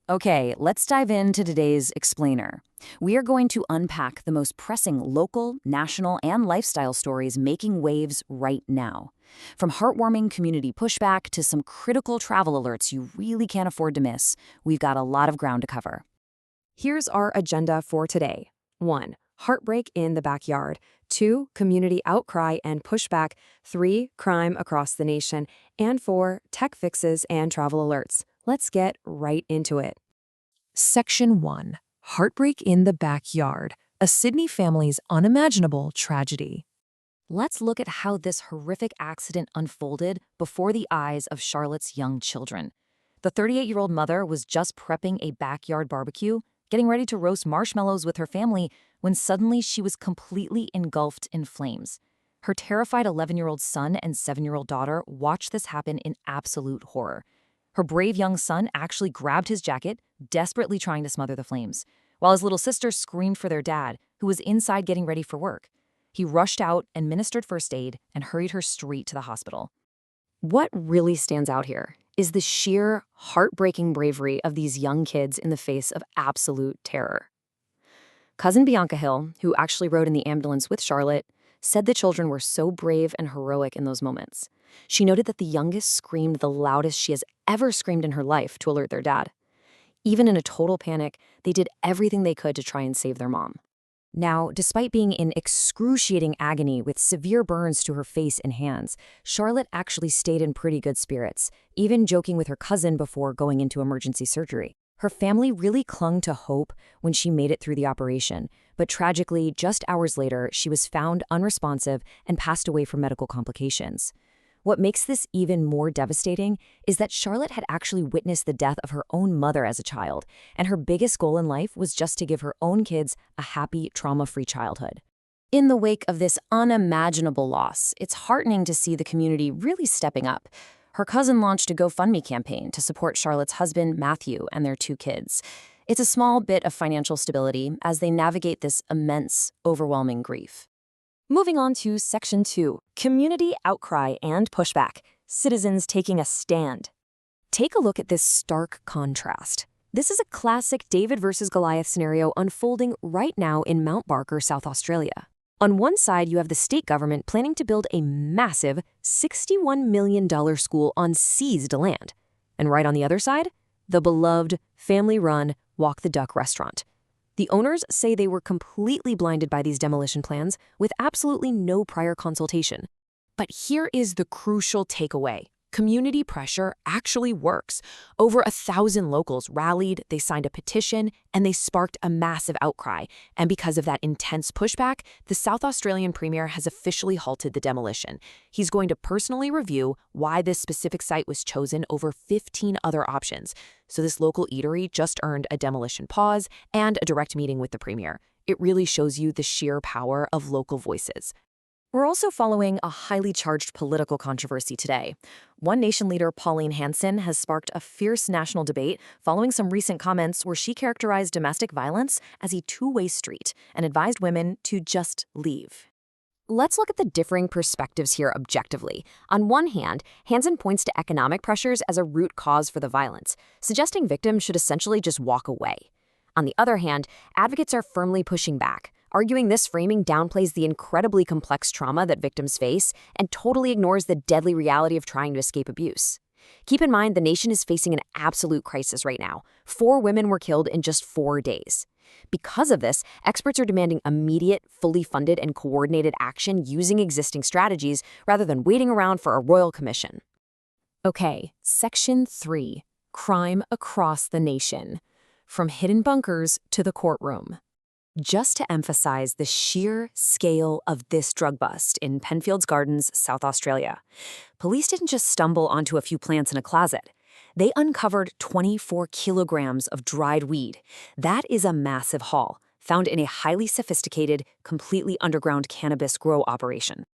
Okay, let's dive into today's explainer. We are going to unpack the most pressing local, national, and lifestyle stories making waves right now. From heartwarming community pushback to some critical travel alerts you really can't afford to miss, we've got a lot of ground to cover. Here's our agenda for today. 1. Heartbreak in the backyard. 2. Community outcry and pushback. 3. Crime across the nation. And 4. Tech fixes and travel alerts. Let's get right into it. Section 1. Heartbreak in the Backyard, a Sydney family's unimaginable tragedy. Let's look at how this horrific accident unfolded before the eyes of Charlotte's young children. The 38-year-old mother was just prepping a backyard barbecue, getting ready to roast marshmallows with her family, when suddenly she was completely engulfed in flames. Her terrified 11-year-old son and 7-year-old daughter watched this happen in absolute horror. Her brave young son actually grabbed his jacket, desperately trying to smother the flames, while his little sister screamed for their dad, who was inside getting ready for work. He rushed out, administered first aid, and hurried her straight to the hospital. What really stands out here is the sheer, heartbreaking bravery of these young kids in the face of absolute terror. Cousin Bianca Hill, who actually rode in the ambulance with Charlotte, said the children were so brave and heroic in those moments. She noted that the youngest screamed the loudest she has ever screamed in her life to alert their dad. Even in a total panic, they did everything they could to try and save their mom. Now, despite being in excruciating agony with severe burns to her face and hands, Charlotte actually stayed in pretty good spirits, even joking with her cousin before going into emergency surgery. Her family really clung to hope when she made it through the operation, but tragically, just hours later, she was found unresponsive and passed away from medical complications. What makes this even more devastating is that Charlotte had actually witnessed the death of her own mother as a child, and her biggest goal in life was just to give her own kids a happy, trauma-free childhood. In the wake of this unimaginable loss, it's heartening to see the community really stepping up. Her cousin launched a GoFundMe campaign to support Charlotte's husband, Matthew, and their 2 kids. It's a small bit of financial stability as they navigate this immense, overwhelming grief. Moving on to Section 2, Community Outcry and Pushback, Citizens Taking a Stand. Take a look at this stark contrast. This is a classic David versus Goliath scenario unfolding right now in Mount Barker, South Australia. On one side, you have the state government planning to build a massive $61 million school on seized land. And right on the other side, the beloved, family-run Walk the Duck restaurant. The owners say they were completely blinded by these demolition plans with absolutely no prior consultation. But here is the crucial takeaway. Community pressure actually works. Over 1,000 locals rallied, they signed a petition, and they sparked a massive outcry. And because of that intense pushback, the South Australian Premier has officially halted the demolition. He's going to personally review why this specific site was chosen over 15 other options. So this local eatery just earned a demolition pause and a direct meeting with the Premier. It really shows you the sheer power of local voices. We're also following a highly charged political controversy today. One Nation leader, Pauline Hanson, has sparked a fierce national debate following some recent comments where she characterized domestic violence as a two-way street and advised women to just leave. Let's look at the differing perspectives here objectively. On one hand, Hanson points to economic pressures as a root cause for the violence, suggesting victims should essentially just walk away. On the other hand, advocates are firmly pushing back, arguing this framing downplays the incredibly complex trauma that victims face and totally ignores the deadly reality of trying to escape abuse. Keep in mind, the nation is facing an absolute crisis right now. 4 women were killed in just 4 days. Because of this, experts are demanding immediate, fully funded, and coordinated action using existing strategies rather than waiting around for a royal commission. Okay, Section 3, Crime Across the Nation. From hidden bunkers to the courtroom. Just to emphasize the sheer scale of this drug bust in Penfields Gardens, South Australia, police didn't just stumble onto a few plants in a closet. They uncovered 24 kilograms of dried weed. That is a massive haul, found in a highly sophisticated, completely underground cannabis grow operation.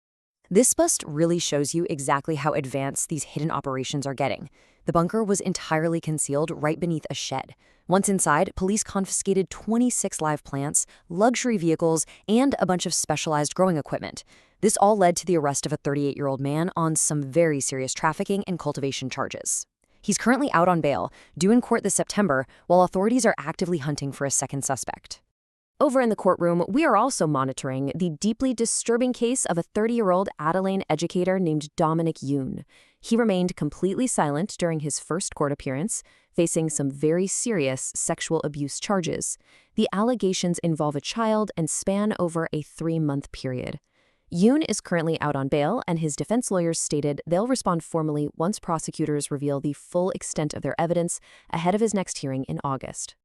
This bust really shows you exactly how advanced these hidden operations are getting. The bunker was entirely concealed right beneath a shed. Once inside, police confiscated 26 live plants, luxury vehicles, and a bunch of specialized growing equipment. This all led to the arrest of a 38-year-old man on some very serious trafficking and cultivation charges. He's currently out on bail, due in court this September, while authorities are actively hunting for a second suspect. Over in the courtroom, we are also monitoring the deeply disturbing case of a 30-year-old Adelaide educator named Dominic Yoon. He remained completely silent during his first court appearance, facing some very serious sexual abuse charges. The allegations involve a child and span over a 3-month period. Yoon is currently out on bail, and his defense lawyers stated they'll respond formally once prosecutors reveal the full extent of their evidence ahead of his next hearing in August.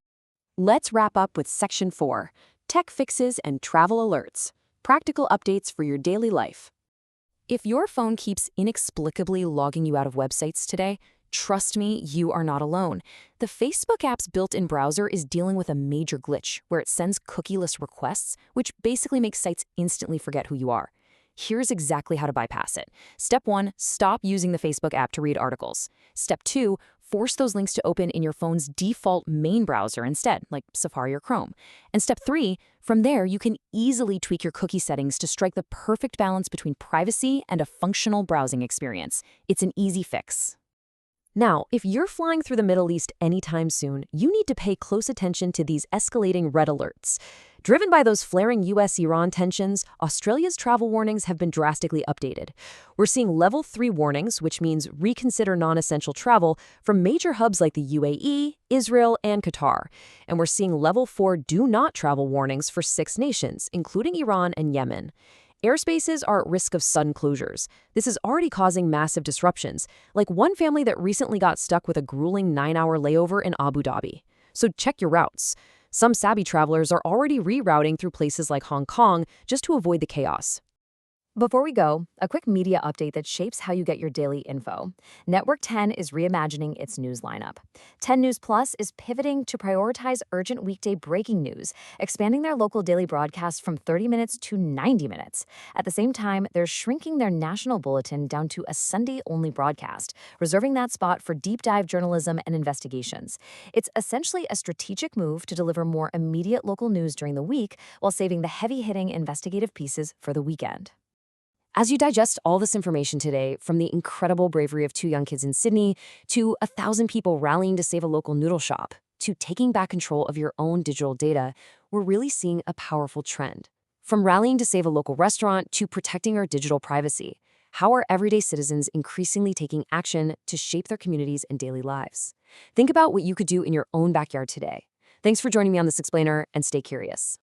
Let's wrap up with Section 4, Tech Fixes and Travel Alerts, practical updates for your daily life. If your phone keeps inexplicably logging you out of websites today, trust me, you are not alone. The Facebook app's built-in browser is dealing with a major glitch where it sends cookieless requests, which basically makes sites instantly forget who you are. Here's exactly how to bypass it. Step 1, stop using the Facebook app to read articles. Step 2, force those links to open in your phone's default main browser instead, like Safari or Chrome. And step 3, from there, you can easily tweak your cookie settings to strike the perfect balance between privacy and a functional browsing experience. It's an easy fix. Now, if you're flying through the Middle East anytime soon, you need to pay close attention to these escalating red alerts. Driven by those flaring US-Iran tensions, Australia's travel warnings have been drastically updated. We're seeing Level 3 warnings, which means reconsider non-essential travel, from major hubs like the UAE, Israel, and Qatar. And we're seeing Level 4 do not travel warnings for 6 nations, including Iran and Yemen. Airspaces are at risk of sudden closures. This is already causing massive disruptions, like one family that recently got stuck with a grueling 9-hour layover in Abu Dhabi. So check your routes. Some savvy travelers are already rerouting through places like Hong Kong just to avoid the chaos. Before we go, a quick media update that shapes how you get your daily info. Network 10 is reimagining its news lineup. 10 News Plus is pivoting to prioritize urgent weekday breaking news, expanding their local daily broadcast from 30 minutes to 90 minutes. At the same time, they're shrinking their national bulletin down to a Sunday-only broadcast, reserving that spot for deep-dive journalism and investigations. It's essentially a strategic move to deliver more immediate local news during the week while saving the heavy-hitting investigative pieces for the weekend. As you digest all this information today, from the incredible bravery of 2 young kids in Sydney, to 1,000 people rallying to save a local noodle shop, to taking back control of your own digital data, we're really seeing a powerful trend. From rallying to save a local restaurant to protecting our digital privacy, how are everyday citizens increasingly taking action to shape their communities and daily lives? Think about what you could do in your own backyard today. Thanks for joining me on This Explainer, and stay curious.